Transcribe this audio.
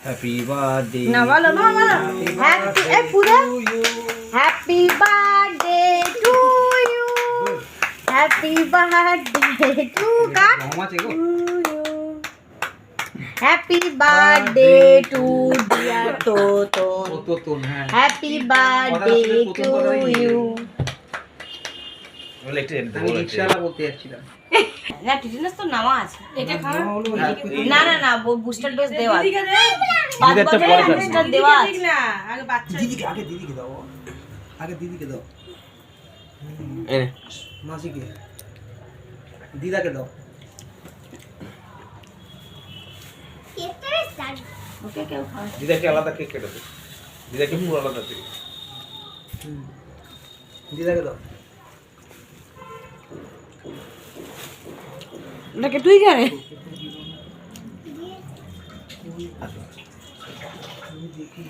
happy birthday না বলো happy পুরো happy birthday to you happy birthday to cut happy birthday to dear Totan happy birthday to you রিক্সাওয়ালা বলতে যাচ্ছিলাম না টিটেনাস তো নামা আছে এটা খাও না না না বুস্টার ডোজ দেওয়া দিদিকে দে বুস্টার দেওয়া আছে না আগে বাচ্চা দিদিকে দাও দিদিকে দাও মাসিকে দিদাকে দাও ওকে কেউ খায় দিদাকে আলাদা কেক কেটে দাও দিদাকে পুরো আলাদা থেকে দিদাকে দাও নাকি তুই জানে দেখি